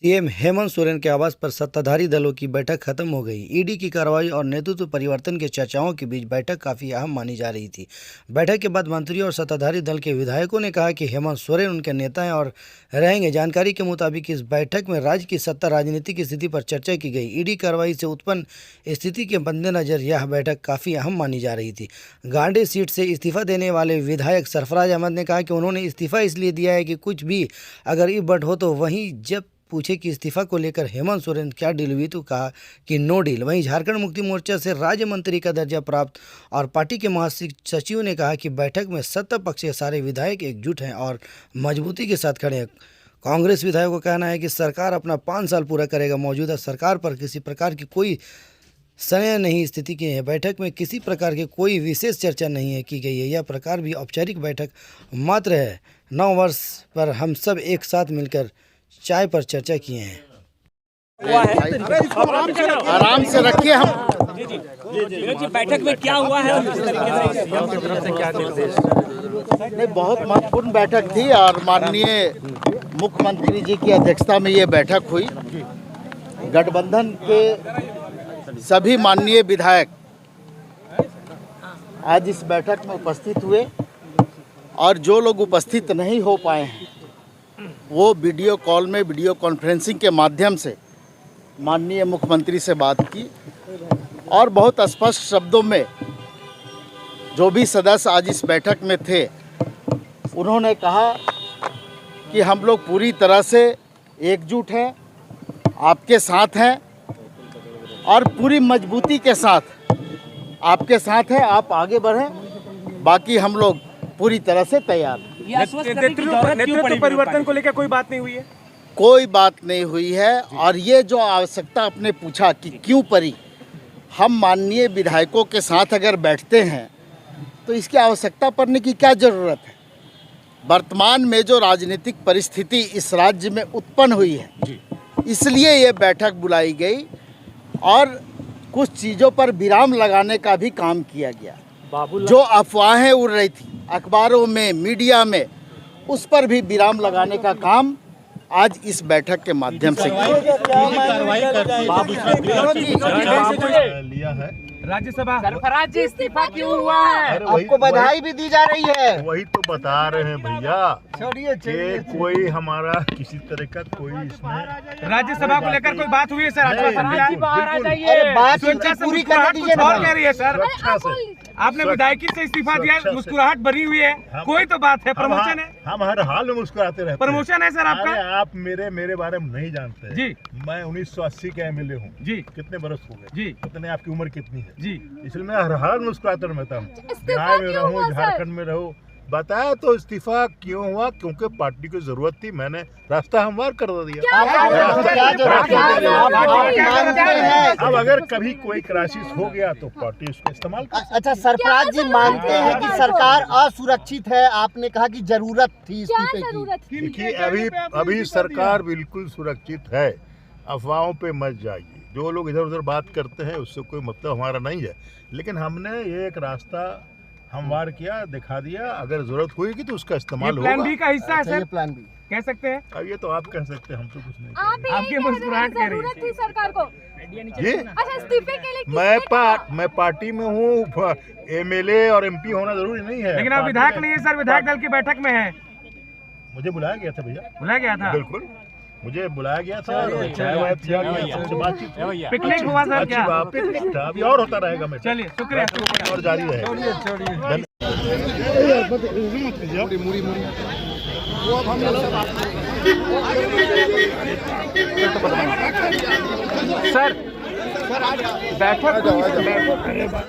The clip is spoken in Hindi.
सीएम हेमंत सोरेन के आवास पर सत्ताधारी दलों की बैठक खत्म हो गई। ईडी की कार्रवाई और नेतृत्व परिवर्तन के चर्चाओं के बीच बैठक काफी अहम मानी जा रही थी। बैठक के बाद मंत्रियों और सत्ताधारी दल के विधायकों ने कहा कि हेमंत सोरेन उनके नेता हैं और रहेंगे। जानकारी के मुताबिक इस बैठक में राज्य की सत्ता राजनीति की स्थिति पर चर्चा की गई। ईडी कार्रवाई से उत्पन्न स्थिति के मद्देनजर यह बैठक काफी अहम मानी जा रही थी। गांधी सीट से इस्तीफा देने वाले विधायक सरफराज अहमद ने कहा कि उन्होंने इस्तीफा इसलिए दिया है कि कुछ भी अगर इफ बट हो तो वहीं जब पूछे कि इस्तीफा को लेकर हेमंत सोरेन क्या डील हुई तो कहा कि नो डील। वहीं झारखंड मुक्ति मोर्चा से राज्य मंत्री का दर्जा प्राप्त और पार्टी के महासचिव ने कहा कि बैठक में सत्ता पक्ष के सारे विधायक एकजुट हैं और मजबूती के साथ खड़े हैं। कांग्रेस विधायकों का कहना है कि सरकार अपना 5 साल पूरा करेगा। मौजूदा सरकार पर किसी प्रकार की कोई सनय नहीं स्थिति की है। बैठक में किसी प्रकार की कोई विशेष चर्चा नहीं की गई है। यह प्रकार भी औपचारिक बैठक मात्र है। 9 वर्ष पर हम सब एक साथ मिलकर चाय पर चर्चा किए हैं। आराम से रखिए। हम जी बैठक में क्या हुआ है, नहीं, बहुत महत्वपूर्ण बैठक थी और माननीय मुख्यमंत्री जी की अध्यक्षता में ये बैठक हुई। गठबंधन के सभी माननीय विधायक आज इस बैठक में उपस्थित हुए और जो लोग उपस्थित नहीं हो पाए हैं वो वीडियो कॉल में वीडियो कॉन्फ्रेंसिंग के माध्यम से माननीय मुख्यमंत्री से बात की और बहुत स्पष्ट शब्दों में जो भी सदस्य आज इस बैठक में थे उन्होंने कहा कि हम लोग पूरी तरह से एकजुट हैं, आपके साथ हैं और पूरी मजबूती के साथ आपके साथ हैं। आप आगे बढ़ें, बाकी हम लोग पूरी तरह से तैयार हैं। नेतृत्व परिवर्तन को लेकर कोई बात नहीं हुई है? कोई बात नहीं हुई है। और ये जो आवश्यकता आपने पूछा कि क्यों पड़ी, हम माननीय विधायकों के साथ अगर बैठते हैं तो इसकी आवश्यकता पड़ने की क्या ज़रूरत है। वर्तमान में जो राजनीतिक परिस्थिति इस राज्य में उत्पन्न हुई है, इसलिए ये बैठक बुलाई गई और कुछ चीज़ों पर विराम लगाने का भी काम किया गया। जो अफवाहें उड़ रही थी अखबारों में, मीडिया में, उस पर भी विराम लगाने का काम आज इस बैठक के माध्यम से लिया है। राज्यसभा सरफराज जी इस्तीफा क्यों हुआ है? आपको बधाई भी दी जा रही है। वही तो बता रहे हैं भैया कि कोई हमारा किसी तरह का कोई इसमें राज्यसभा को लेकर कोई बात हुई है सर? बाहर आ जाइए। अरे बात पूरी कर दीजिए ना। कह रही है सर, अच्छा से आपने विधायकी से इस्तीफा दिया, मुस्कुराहट बनी हुई है, कोई तो बात है। प्रमोशन है, हम हर हाल में मुस्कुराते रहते हैं। प्रमोशन है सर आपका? अरे आप मेरे बारे में नहीं जानते जी। मैं 1980 का एमएलए हूँ जी। कितने बरस हो गए जी। कितने, आपकी उम्र कितनी है जी। इसलिए मैं हर हाल मुस्कुराता रहता हूँ। बिहार में रहूँ, झारखंड में रहूँ। बताया तो इस्तीफा क्यों हुआ? क्योंकि पार्टी को जरूरत थी। मैंने रास्ता हमवार कर दिया। अब अगर कभी कोई क्राइसिस हो गया तो पार्टी उसका इस्तेमाल कर। अच्छा, सरफराज जी मानते हैं कि सरकार असुरक्षित है। आपने कहा कि जरूरत थी इस्तीफे की। देखिए, अभी सरकार बिल्कुल सुरक्षित है। अफवाहों पे मत जाइए। जो लोग इधर उधर बात करते हैं उससे कोई मतलब हमारा नहीं है, लेकिन हमने ये एक रास्ता हमवार किया, दिखा दिया। अगर जरूरत हुएगी तो उसका इस्तेमाल होगा। प्लान बी का हिस्सा है सर? प्लान बी कह सकते हैं। अब ये तो आप कह सकते हैं, हम तो कुछ नहीं। आपकी मुस्कुराहट कह रही जरूरत थी सरकार को जी। अच्छा, इस्तीफे के लिए मैं पार्टी में हूँ। एमएलए और एमपी होना जरूरी नहीं है। लेकिन आप विधायक नहीं है सर, विधायक दल की बैठक में है। मुझे बुलाया गया था भैया। बुलाया गया था? बिल्कुल, मुझे बुलाया गया था। चाय वाय पिया गया, सबसे बातचीत हुई। पिकनिक हुआ सर क्या? पिकनिक था, अभी और होता रहेगा। मैं चलिए, शुक्रिया। और जारी रहेगा। सर बैठक